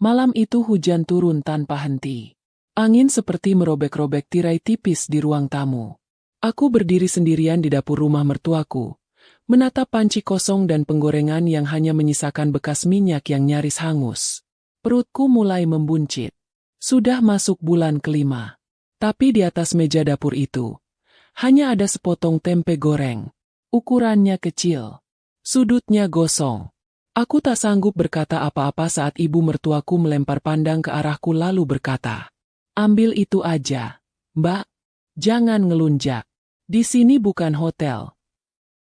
Malam itu hujan turun tanpa henti. Angin seperti merobek-robek tirai tipis di ruang tamu. Aku berdiri sendirian di dapur rumah mertuaku, menatap panci kosong dan penggorengan yang hanya menyisakan bekas minyak yang nyaris hangus. Perutku mulai membuncit. Sudah masuk bulan kelima. Tapi di atas meja dapur itu, hanya ada sepotong tempe goreng. Ukurannya kecil. Sudutnya gosong. Aku tak sanggup berkata apa-apa saat ibu mertuaku melempar pandang ke arahku lalu berkata, "Ambil itu aja, Mbak. Jangan ngelunjak. Di sini bukan hotel."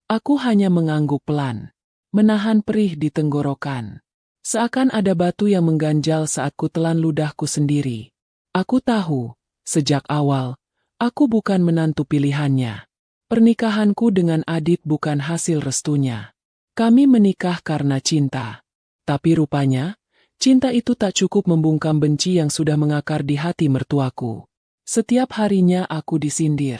Aku hanya mengangguk pelan, menahan perih di tenggorokan. Seakan ada batu yang mengganjal saat ku telan ludahku sendiri. Aku tahu, sejak awal, aku bukan menantu pilihannya. Pernikahanku dengan Adit bukan hasil restunya. Kami menikah karena cinta. Tapi rupanya, cinta itu tak cukup membungkam benci yang sudah mengakar di hati mertuaku. Setiap harinya aku disindir.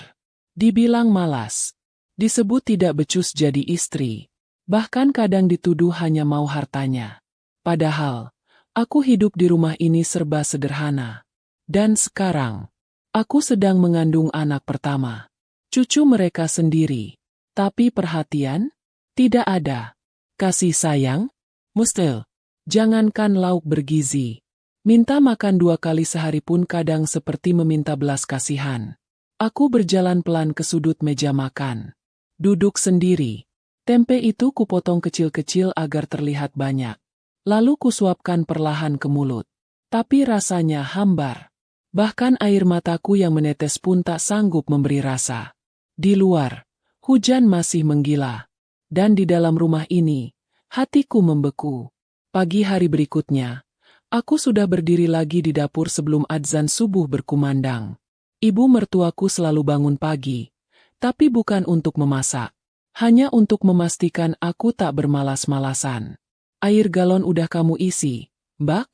Dibilang malas. Disebut tidak becus jadi istri. Bahkan kadang dituduh hanya mau hartanya. Padahal, aku hidup di rumah ini serba sederhana. Dan sekarang, aku sedang mengandung anak pertama. Cucu mereka sendiri. Tapi perhatian? Tidak ada. Kasih sayang? Mustil. Jangankan lauk bergizi. Minta makan 2 kali sehari pun kadang seperti meminta belas kasihan. Aku berjalan pelan ke sudut meja makan. Duduk sendiri. Tempe itu kupotong kecil-kecil agar terlihat banyak. Lalu kusuapkan perlahan ke mulut. Tapi rasanya hambar. Bahkan air mataku yang menetes pun tak sanggup memberi rasa. Di luar, hujan masih menggila. Dan di dalam rumah ini, hatiku membeku. Pagi hari berikutnya, aku sudah berdiri lagi di dapur sebelum adzan subuh berkumandang. Ibu mertuaku selalu bangun pagi, tapi bukan untuk memasak. Hanya untuk memastikan aku tak bermalas-malasan. "Air galon udah kamu isi, Mbak?"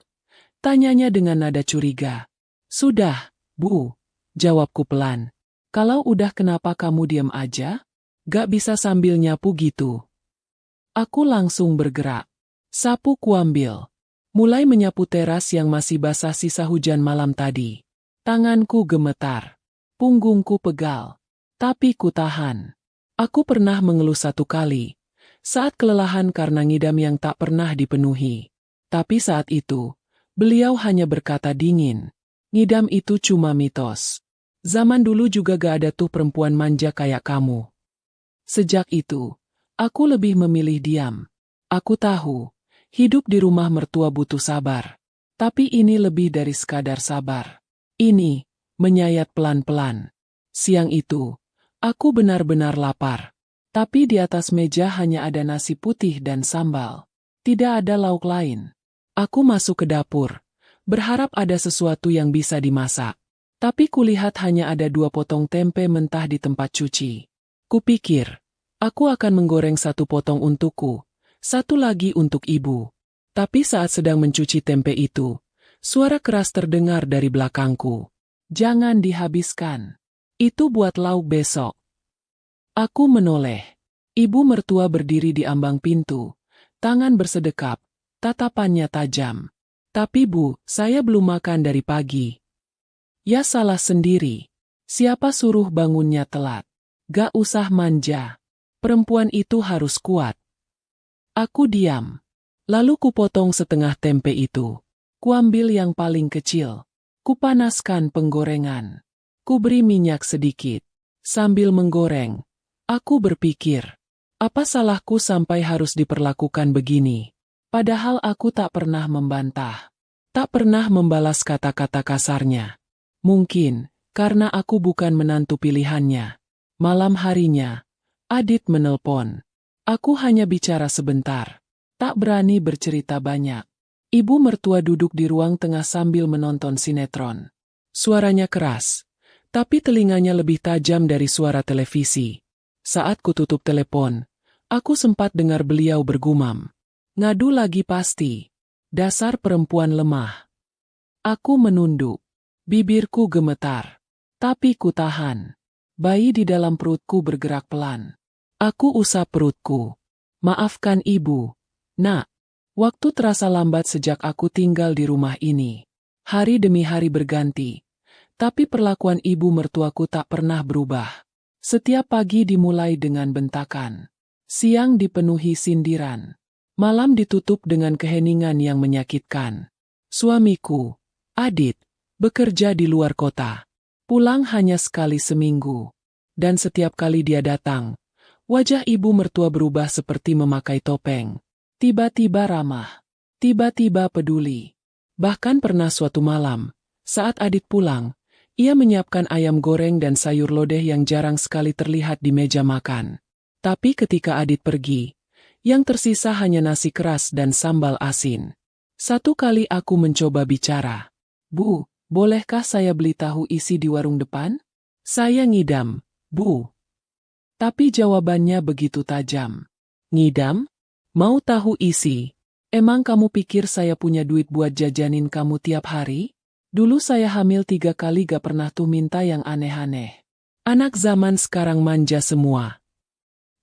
Tanyanya dengan nada curiga. "Sudah, Bu," jawabku pelan. "Kalau udah kenapa kamu diam aja? Gak bisa sambil nyapu gitu." Aku langsung bergerak. Sapu kuambil. Mulai menyapu teras yang masih basah sisa hujan malam tadi. Tanganku gemetar. Punggungku pegal. Tapi ku tahan. Aku pernah mengeluh 1 kali. Saat kelelahan karena ngidam yang tak pernah dipenuhi. Tapi saat itu, beliau hanya berkata dingin, "Ngidam itu cuma mitos. Zaman dulu juga gak ada tuh perempuan manja kayak kamu." Sejak itu, aku lebih memilih diam. Aku tahu, hidup di rumah mertua butuh sabar. Tapi ini lebih dari sekadar sabar. Ini, menyayat pelan-pelan. Siang itu, aku benar-benar lapar. Tapi di atas meja hanya ada nasi putih dan sambal. Tidak ada lauk lain. Aku masuk ke dapur, berharap ada sesuatu yang bisa dimasak. Tapi kulihat hanya ada 2 potong tempe mentah di tempat cuci. Kupikir, aku akan menggoreng 1 potong untukku, 1 lagi untuk ibu. Tapi saat sedang mencuci tempe itu, suara keras terdengar dari belakangku. "Jangan dihabiskan. Itu buat lauk besok." Aku menoleh. Ibu mertua berdiri di ambang pintu, tangan bersedekap, tatapannya tajam. "Tapi Bu, saya belum makan dari pagi." Ya salah sendiri. Siapa suruh bangunnya telat? Gak usah manja. Perempuan itu harus kuat. Aku diam. Lalu kupotong setengah tempe itu. Kuambil yang paling kecil. Kupanaskan penggorengan. Kuberi minyak sedikit. Sambil menggoreng, aku berpikir, apa salahku sampai harus diperlakukan begini? Padahal aku tak pernah membantah. Tak pernah membalas kata-kata kasarnya. Mungkin, karena aku bukan menantu pilihannya. Malam harinya, Adit menelpon. Aku hanya bicara sebentar. Tak berani bercerita banyak. Ibu mertua duduk di ruang tengah sambil menonton sinetron. Suaranya keras, tapi telinganya lebih tajam dari suara televisi. Saat kututup telepon, aku sempat dengar beliau bergumam. "Ngadu lagi pasti. Dasar perempuan lemah." Aku menunduk. Bibirku gemetar. Tapi ku tahan. Bayi di dalam perutku bergerak pelan. Aku usap perutku. "Maafkan ibu, Nak." Waktu terasa lambat sejak aku tinggal di rumah ini. Hari demi hari berganti, tapi perlakuan ibu mertuaku tak pernah berubah. Setiap pagi dimulai dengan bentakan, siang dipenuhi sindiran, malam ditutup dengan keheningan yang menyakitkan. Suamiku, Adit, bekerja di luar kota. Pulang hanya sekali seminggu. Dan setiap kali dia datang, wajah ibu mertua berubah seperti memakai topeng. Tiba-tiba ramah, tiba-tiba peduli. Bahkan pernah suatu malam, saat Adit pulang, ia menyiapkan ayam goreng dan sayur lodeh yang jarang sekali terlihat di meja makan. Tapi ketika Adit pergi, yang tersisa hanya nasi keras dan sambal asin. Satu kali aku mencoba bicara. Bu, bolehkah saya beli tahu isi di warung depan? Saya ngidam, Bu. Tapi jawabannya begitu tajam. Ngidam? Mau tahu isi? Emang kamu pikir saya punya duit buat jajanin kamu tiap hari? Dulu saya hamil 3 kali gak pernah tuh minta yang aneh-aneh. Anak zaman sekarang manja semua.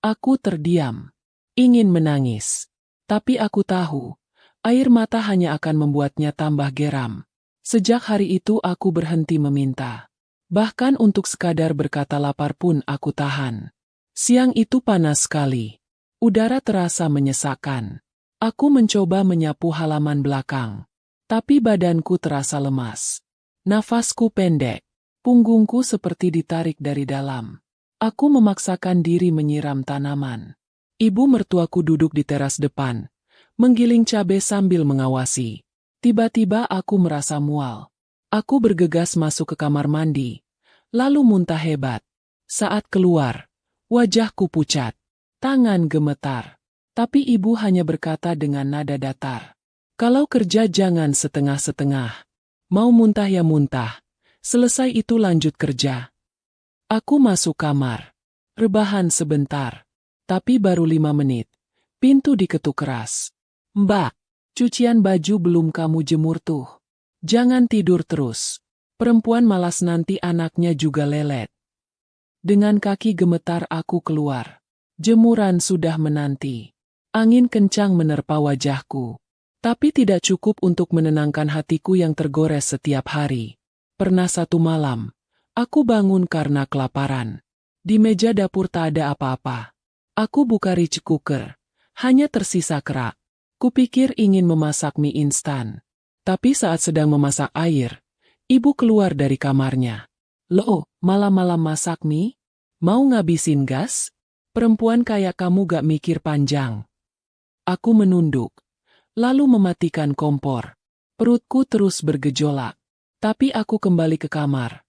Aku terdiam. Ingin menangis. Tapi aku tahu, air mata hanya akan membuatnya tambah geram. Sejak hari itu aku berhenti meminta. Bahkan untuk sekadar berkata lapar pun aku tahan. Siang itu panas sekali. Udara terasa menyesakkan. Aku mencoba menyapu halaman belakang. Tapi badanku terasa lemas. Nafasku pendek. Punggungku seperti ditarik dari dalam. Aku memaksakan diri menyiram tanaman. Ibu mertuaku duduk di teras depan, menggiling cabai sambil mengawasi. Tiba-tiba aku merasa mual. Aku bergegas masuk ke kamar mandi, lalu muntah hebat. Saat keluar, wajahku pucat. Tangan gemetar, tapi ibu hanya berkata dengan nada datar. Kalau kerja jangan setengah-setengah. Mau muntah ya muntah. Selesai itu lanjut kerja. Aku masuk kamar. Rebahan sebentar. Tapi baru 5 menit. Pintu diketuk keras. Mbak, cucian baju belum kamu jemur tuh. Jangan tidur terus. Perempuan malas nanti anaknya juga lelet. Dengan kaki gemetar aku keluar. Jemuran sudah menanti. Angin kencang menerpa wajahku. Tapi tidak cukup untuk menenangkan hatiku yang tergores setiap hari. Pernah satu malam, aku bangun karena kelaparan. Di meja dapur tak ada apa-apa. Aku buka rice cooker. Hanya tersisa kerak. Kupikir ingin memasak mie instan. Tapi saat sedang memasak air, ibu keluar dari kamarnya. Loh, malam-malam masak mie? Mau ngabisin gas? Perempuan kayak kamu gak mikir panjang. Aku menunduk, lalu mematikan kompor. Perutku terus bergejolak. Tapi aku kembali ke kamar,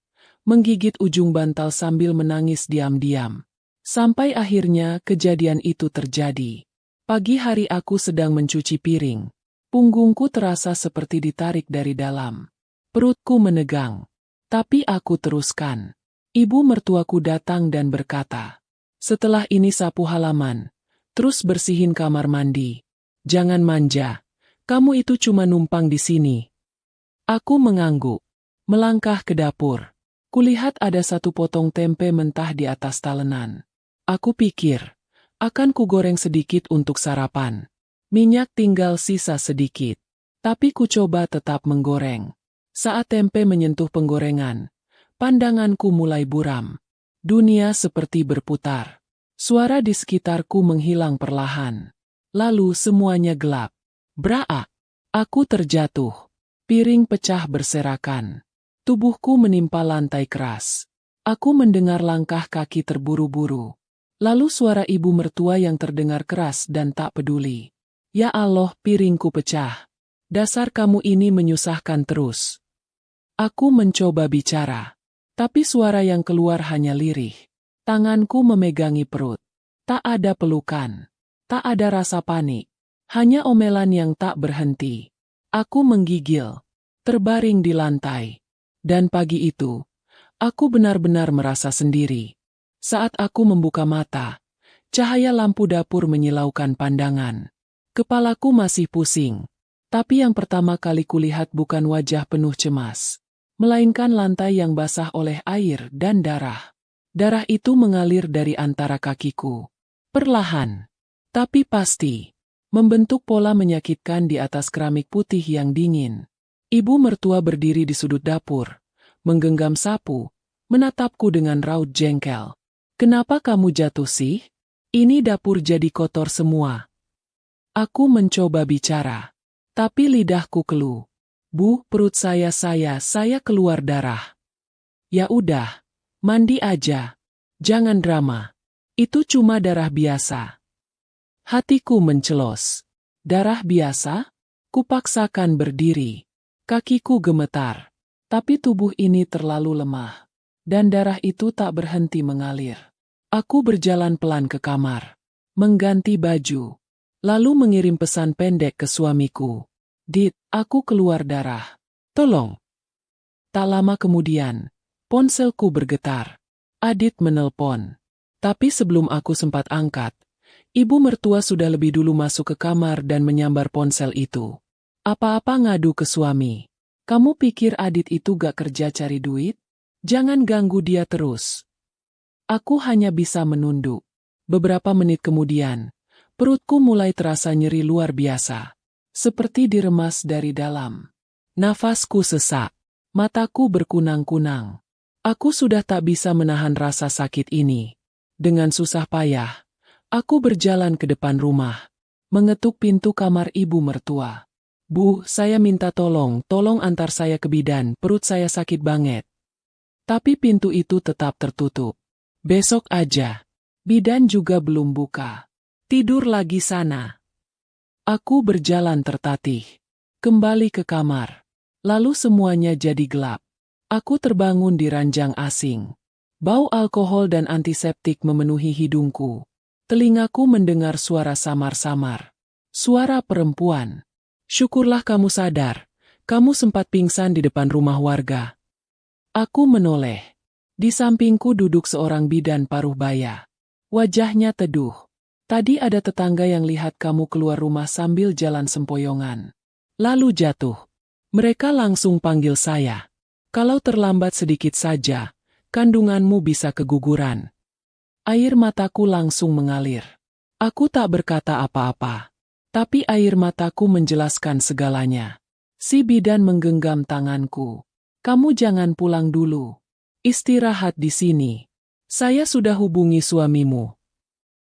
menggigit ujung bantal sambil menangis diam-diam. Sampai akhirnya kejadian itu terjadi. Pagi hari aku sedang mencuci piring. Punggungku terasa seperti ditarik dari dalam. Perutku menegang. Tapi aku teruskan. Ibu mertuaku datang dan berkata, setelah ini sapu halaman, terus bersihin kamar mandi. Jangan manja, kamu itu cuma numpang di sini. Aku mengangguk, melangkah ke dapur. Kulihat ada satu potong tempe mentah di atas talenan. Aku pikir, akan kugoreng sedikit untuk sarapan. Minyak tinggal sisa sedikit. Tapi ku coba tetap menggoreng. Saat tempe menyentuh penggorengan, pandanganku mulai buram. Dunia seperti berputar. Suara di sekitarku menghilang perlahan. Lalu semuanya gelap. Braak! Aku terjatuh. Piring pecah berserakan. Tubuhku menimpa lantai keras. Aku mendengar langkah kaki terburu-buru. Lalu suara ibu mertua yang terdengar keras dan tak peduli. Ya Allah, piringku pecah. Dasar kamu ini menyusahkan terus. Aku mencoba bicara. Tapi suara yang keluar hanya lirih. Tanganku memegangi perut. Tak ada pelukan. Tak ada rasa panik. Hanya omelan yang tak berhenti. Aku menggigil. Terbaring di lantai. Dan pagi itu, aku benar-benar merasa sendiri. Saat aku membuka mata, cahaya lampu dapur menyilaukan pandangan. Kepalaku masih pusing. Tapi yang pertama kali kulihat bukan wajah penuh cemas, melainkan lantai yang basah oleh air dan darah. Darah itu mengalir dari antara kakiku. Perlahan, tapi pasti. membentuk pola menyakitkan di atas keramik putih yang dingin. Ibu mertua berdiri di sudut dapur, menggenggam sapu, menatapku dengan raut jengkel. Kenapa kamu jatuh sih? Ini dapur jadi kotor semua. Aku mencoba bicara, tapi lidahku keluh. Bu, perut saya keluar darah. Ya udah, mandi aja. Jangan drama. Itu cuma darah biasa. Hatiku mencelos. Darah biasa? Kupaksakan berdiri. Kakiku gemetar. Tapi tubuh ini terlalu lemah. Dan darah itu tak berhenti mengalir. Aku berjalan pelan ke kamar. Mengganti baju. Lalu mengirim pesan pendek ke suamiku. Dit, aku keluar darah. Tolong. Tak lama kemudian, ponselku bergetar. Adit menelpon. Tapi sebelum aku sempat angkat, ibu mertua sudah lebih dulu masuk ke kamar dan menyambar ponsel itu. Apa-apa ngadu ke suami. Kamu pikir Adit itu gak kerja cari duit? Jangan ganggu dia terus. Aku hanya bisa menunduk. Beberapa menit kemudian, perutku mulai terasa nyeri luar biasa. Seperti diremas dari dalam. Nafasku sesak. Mataku berkunang-kunang. Aku sudah tak bisa menahan rasa sakit ini. Dengan susah payah, aku berjalan ke depan rumah. Mengetuk pintu kamar ibu mertua. Bu, saya minta tolong antar saya ke bidan, perut saya sakit banget. Tapi pintu itu tetap tertutup. Besok aja. Bidan juga belum buka. Tidur lagi sana. Aku berjalan tertatih. Kembali ke kamar. Lalu semuanya jadi gelap. Aku terbangun di ranjang asing. Bau alkohol dan antiseptik memenuhi hidungku. Telingaku mendengar suara samar-samar. Suara perempuan. Syukurlah kamu sadar. Kamu sempat pingsan di depan rumah warga. Aku menoleh. Di sampingku duduk seorang bidan paruh baya. Wajahnya teduh. Tadi ada tetangga yang lihat kamu keluar rumah sambil jalan sempoyongan. Lalu jatuh. Mereka langsung panggil saya. Kalau terlambat sedikit saja, kandunganmu bisa keguguran. Air mataku langsung mengalir. Aku tak berkata apa-apa. Tapi air mataku menjelaskan segalanya. Si bidan menggenggam tanganku. Kamu jangan pulang dulu. Istirahat di sini. Saya sudah hubungi suamimu.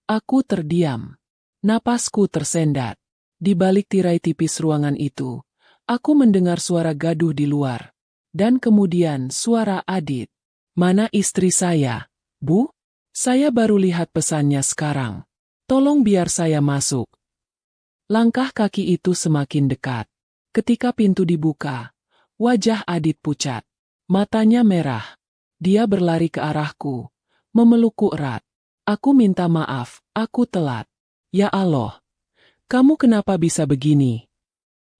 Aku terdiam. Napasku tersendat. Di balik tirai tipis ruangan itu, aku mendengar suara gaduh di luar. Dan kemudian suara Adit. Mana istri saya? Bu? Saya baru lihat pesannya sekarang. Tolong biar saya masuk. Langkah kaki itu semakin dekat. Ketika pintu dibuka, wajah Adit pucat. Matanya merah. Dia berlari ke arahku, memelukku erat. Aku minta maaf, aku telat. Ya Allah, kamu kenapa bisa begini?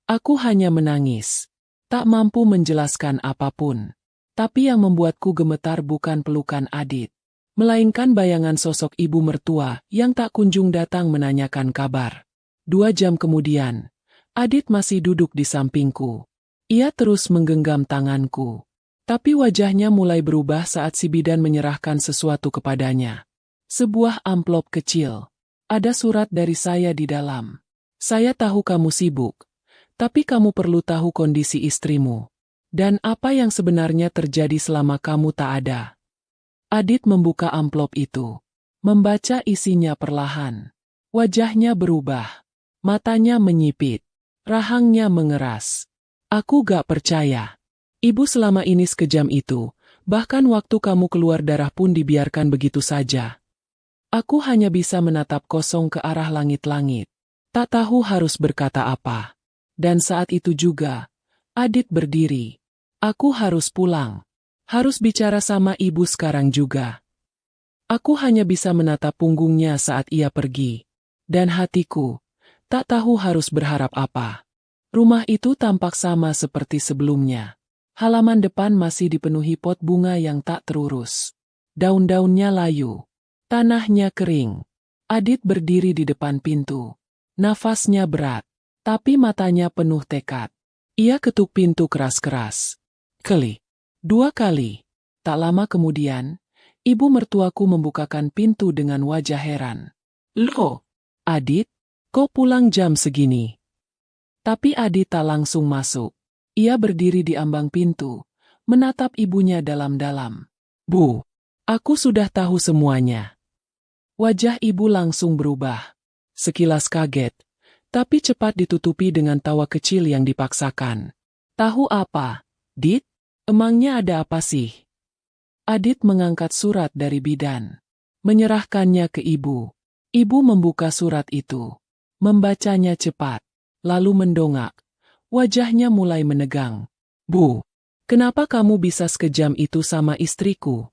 Aku hanya menangis. Tak mampu menjelaskan apapun. Tapi yang membuatku gemetar bukan pelukan Adit, melainkan bayangan sosok ibu mertua yang tak kunjung datang menanyakan kabar. 2 jam kemudian, Adit masih duduk di sampingku. Ia terus menggenggam tanganku. Tapi wajahnya mulai berubah saat si bidan menyerahkan sesuatu kepadanya. Sebuah amplop kecil. Ada surat dari saya di dalam. Saya tahu kamu sibuk. Tapi kamu perlu tahu kondisi istrimu. Dan apa yang sebenarnya terjadi selama kamu tak ada. Adit membuka amplop itu. Membaca isinya perlahan. Wajahnya berubah. Matanya menyipit. Rahangnya mengeras. Aku gak percaya. Ibu selama ini sekejam itu. Bahkan waktu kamu keluar darah pun dibiarkan begitu saja. Aku hanya bisa menatap kosong ke arah langit-langit. Tak tahu harus berkata apa. Dan saat itu juga, Adit berdiri. Aku harus pulang. Harus bicara sama ibu sekarang juga. Aku hanya bisa menatap punggungnya saat ia pergi. Dan hatiku, tak tahu harus berharap apa. Rumah itu tampak sama seperti sebelumnya. Halaman depan masih dipenuhi pot bunga yang tak terurus. Daun-daunnya layu. Tanahnya kering. Adit berdiri di depan pintu. Nafasnya berat. Tapi matanya penuh tekad. Ia ketuk pintu keras-keras. 2 kali. Tak lama kemudian, ibu mertuaku membukakan pintu dengan wajah heran. Loh, Adit? Kok pulang jam segini? Tapi Adit tak langsung masuk. Ia berdiri di ambang pintu, menatap ibunya dalam-dalam. Bu, aku sudah tahu semuanya. Wajah ibu langsung berubah. Sekilas kaget, tapi cepat ditutupi dengan tawa kecil yang dipaksakan. Tahu apa, Dit? Emangnya ada apa sih? Adit mengangkat surat dari bidan, menyerahkannya ke ibu. Ibu membuka surat itu, membacanya cepat, lalu mendongak. Wajahnya mulai menegang. Bu, kenapa kamu bisa sekejam itu sama istriku?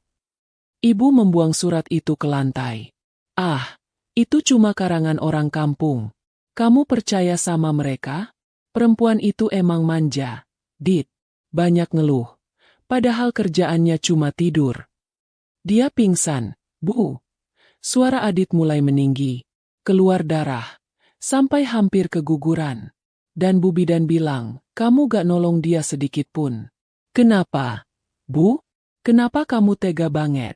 Ibu membuang surat itu ke lantai. Ah, itu cuma karangan orang kampung. Kamu percaya sama mereka? Perempuan itu emang manja, Dit. Banyak ngeluh. Padahal kerjaannya cuma tidur. Dia pingsan, Bu. Suara Adit mulai meninggi. Keluar darah. Sampai hampir keguguran. Dan Bu Bidan bilang, kamu gak nolong dia sedikit pun. Kenapa? Bu? Kenapa kamu tega banget?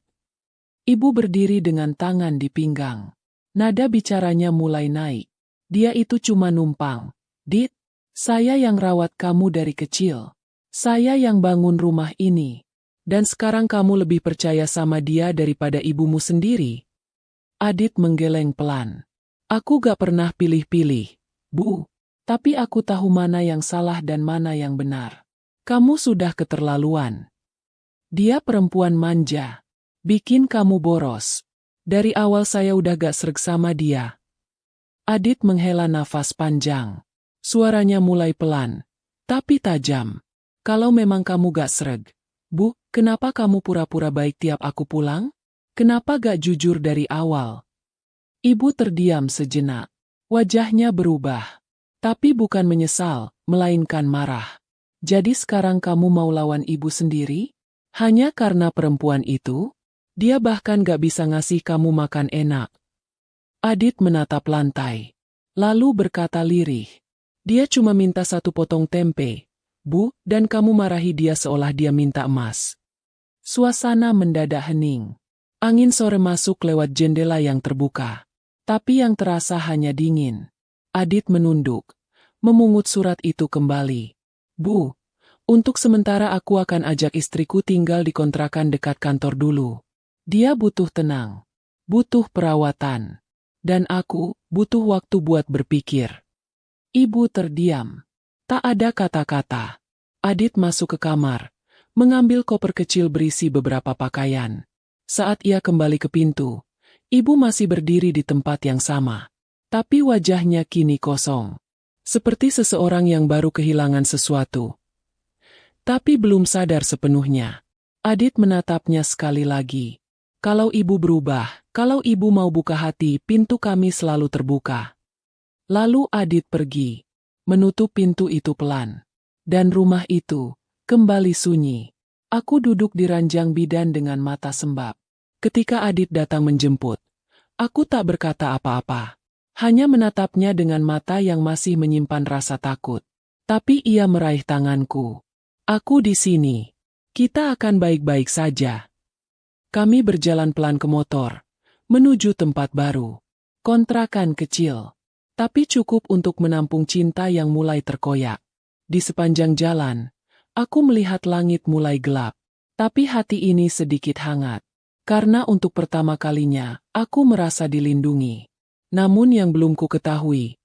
Ibu berdiri dengan tangan di pinggang. Nada bicaranya mulai naik. Dia itu cuma numpang. Dit, saya yang rawat kamu dari kecil. Saya yang bangun rumah ini. Dan sekarang kamu lebih percaya sama dia daripada ibumu sendiri. Adit menggeleng pelan. Aku gak pernah pilih-pilih, Bu. Tapi aku tahu mana yang salah dan mana yang benar. Kamu sudah keterlaluan. Dia perempuan manja. Bikin kamu boros. Dari awal saya udah gak sreg sama dia. Adit menghela nafas panjang. Suaranya mulai pelan, tapi tajam. Kalau memang kamu gak sreg, Bu, kenapa kamu pura-pura baik tiap aku pulang? Kenapa gak jujur dari awal? Ibu terdiam sejenak. Wajahnya berubah. Tapi bukan menyesal, melainkan marah. Jadi sekarang kamu mau lawan ibu sendiri? Hanya karena perempuan itu? Dia bahkan gak bisa ngasih kamu makan enak. Adit menatap lantai. Lalu berkata lirih. Dia cuma minta 1 potong tempe, Bu, dan kamu marahi dia seolah dia minta emas. Suasana mendadak hening. Angin sore masuk lewat jendela yang terbuka. Tapi yang terasa hanya dingin. Adit menunduk, memungut surat itu kembali. Bu, untuk sementara aku akan ajak istriku tinggal di kontrakan dekat kantor dulu. Dia butuh tenang, butuh perawatan. Dan aku butuh waktu buat berpikir. Ibu terdiam. Tak ada kata-kata. Adit masuk ke kamar, mengambil koper kecil berisi beberapa pakaian. Saat ia kembali ke pintu, ibu masih berdiri di tempat yang sama. Tapi wajahnya kini kosong. Seperti seseorang yang baru kehilangan sesuatu. Tapi belum sadar sepenuhnya. Adit menatapnya sekali lagi. Kalau ibu berubah, kalau ibu mau buka hati, pintu kami selalu terbuka. Lalu Adit pergi, menutup pintu itu pelan. Dan rumah itu kembali sunyi. Aku duduk di ranjang bidan dengan mata sembab. Ketika Adit datang menjemput, aku tak berkata apa-apa. Hanya menatapnya dengan mata yang masih menyimpan rasa takut. Tapi ia meraih tanganku. Aku di sini. Kita akan baik-baik saja. Kami berjalan pelan ke motor, menuju tempat baru. Kontrakan kecil, tapi cukup untuk menampung cinta yang mulai terkoyak. Di sepanjang jalan, aku melihat langit mulai gelap. Tapi hati ini sedikit hangat. Karena untuk pertama kalinya, aku merasa dilindungi. Namun yang belum ku ketahui,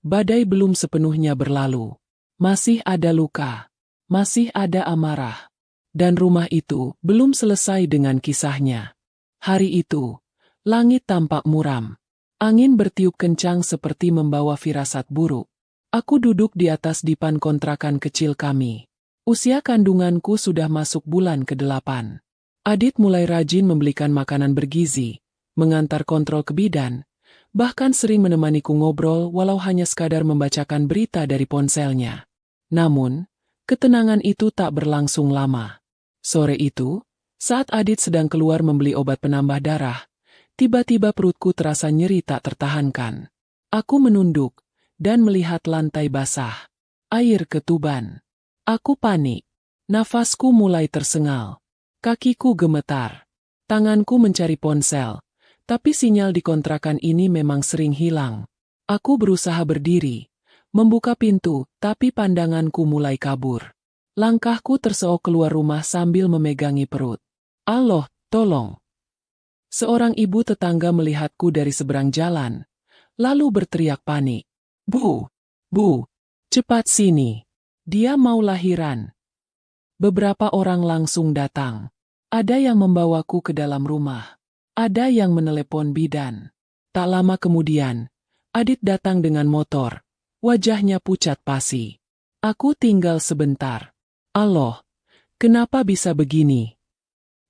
badai belum sepenuhnya berlalu. Masih ada luka, masih ada amarah. Dan rumah itu belum selesai dengan kisahnya. Hari itu, langit tampak muram. Angin bertiup kencang seperti membawa firasat buruk. Aku duduk di atas dipan kontrakan kecil kami. Usia kandunganku sudah masuk bulan ke-8. Adit mulai rajin membelikan makanan bergizi, mengantar kontrol ke bidan, bahkan sering menemaniku ngobrol walau hanya sekadar membacakan berita dari ponselnya. Namun, ketenangan itu tak berlangsung lama. Sore itu, saat Adit sedang keluar membeli obat penambah darah, tiba-tiba perutku terasa nyeri tak tertahankan. Aku menunduk dan melihat lantai basah. Air ketuban. Aku panik. Nafasku mulai tersengal. Kakiku gemetar. Tanganku mencari ponsel, tapi sinyal di kontrakan ini memang sering hilang. Aku berusaha berdiri, membuka pintu, tapi pandanganku mulai kabur. Langkahku terseok keluar rumah sambil memegangi perut. Allah, tolong! Seorang ibu tetangga melihatku dari seberang jalan, lalu berteriak panik. Bu! Bu! Cepat sini! Dia mau lahiran. Beberapa orang langsung datang. Ada yang membawaku ke dalam rumah. Ada yang menelepon bidan. Tak lama kemudian, Adit datang dengan motor. Wajahnya pucat pasi. Aku tinggal sebentar. Allah, kenapa bisa begini?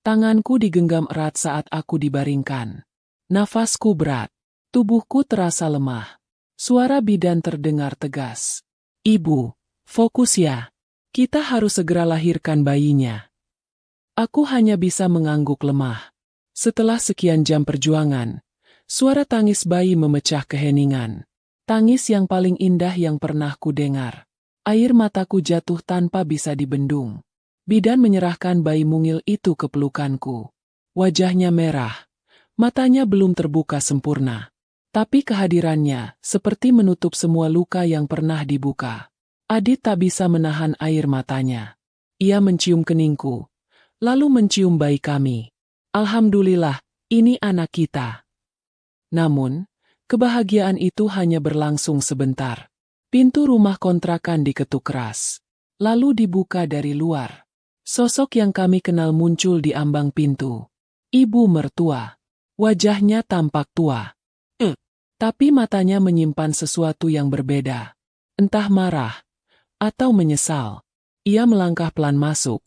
Tanganku digenggam erat saat aku dibaringkan. Nafasku berat. Tubuhku terasa lemah. Suara bidan terdengar tegas. Ibu, fokus ya. Kita harus segera lahirkan bayinya. Aku hanya bisa mengangguk lemah. Setelah sekian jam perjuangan, suara tangis bayi memecah keheningan. Tangis yang paling indah yang pernah ku dengar. Air mataku jatuh tanpa bisa dibendung. Bidan menyerahkan bayi mungil itu ke pelukanku. Wajahnya merah. Matanya belum terbuka sempurna. Tapi kehadirannya seperti menutup semua luka yang pernah dibuka. Adit tak bisa menahan air matanya. Ia mencium keningku. Lalu mencium bayi kami. Alhamdulillah, ini anak kita. Namun, kebahagiaan itu hanya berlangsung sebentar. Pintu rumah kontrakan diketuk keras. Lalu dibuka dari luar. Sosok yang kami kenal muncul di ambang pintu. Ibu mertua. Wajahnya tampak tua. Tapi matanya menyimpan sesuatu yang berbeda. Entah marah atau menyesal. Ia melangkah pelan masuk,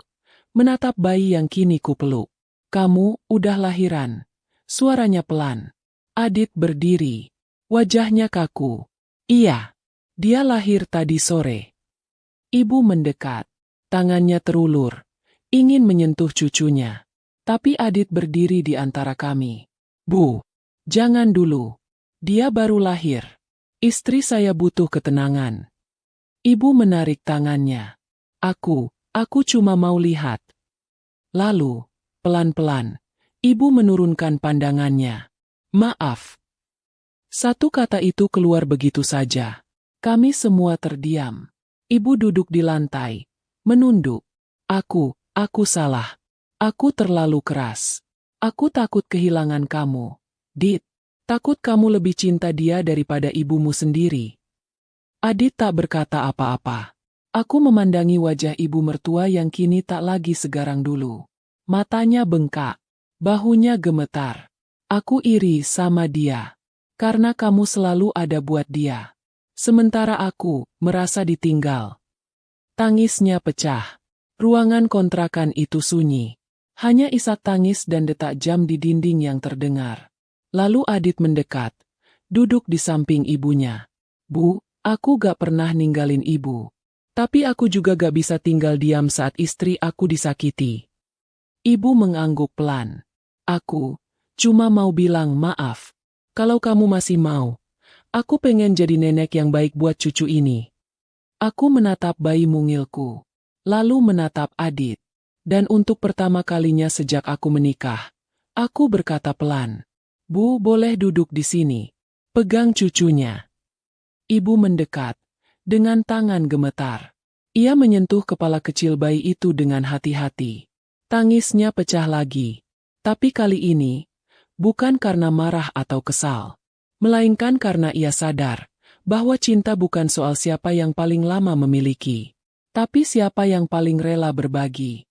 menatap bayi yang kini kupeluk. Kamu udah lahiran. Suaranya pelan. Adit berdiri. Wajahnya kaku. Iya, dia lahir tadi sore. Ibu mendekat. Tangannya terulur. Ingin menyentuh cucunya. Tapi Adit berdiri di antara kami. Bu, jangan dulu. Dia baru lahir. Istri saya butuh ketenangan. Ibu menarik tangannya. Aku cuma mau lihat. Lalu, pelan-pelan, ibu menurunkan pandangannya. Maaf. Satu kata itu keluar begitu saja. Kami semua terdiam. Ibu duduk di lantai, menunduk. Aku salah. Aku terlalu keras. Aku takut kehilangan kamu. Dit, takut kamu lebih cinta dia daripada ibumu sendiri. Adit tak berkata apa-apa. Aku memandangi wajah ibu mertua yang kini tak lagi segarang dulu. Matanya bengkak, bahunya gemetar. Aku iri sama dia. Karena kamu selalu ada buat dia. Sementara aku merasa ditinggal. Tangisnya pecah. Ruangan kontrakan itu sunyi. Hanya isak tangis dan detak jam di dinding yang terdengar. Lalu Adit mendekat, duduk di samping ibunya. Bu, aku gak pernah ninggalin ibu. Tapi aku juga gak bisa tinggal diam saat istri aku disakiti. Ibu mengangguk pelan. Aku cuma mau bilang maaf. Kalau kamu masih mau, aku pengen jadi nenek yang baik buat cucu ini. Aku menatap bayi mungilku. Lalu menatap Adit. Dan untuk pertama kalinya sejak aku menikah, aku berkata pelan. Bu, boleh duduk di sini. Pegang cucunya. Ibu mendekat, dengan tangan gemetar. Ia menyentuh kepala kecil bayi itu dengan hati-hati. Tangisnya pecah lagi. Tapi kali ini, bukan karena marah atau kesal. Melainkan karena ia sadar, bahwa cinta bukan soal siapa yang paling lama memiliki. Tapi siapa yang paling rela berbagi.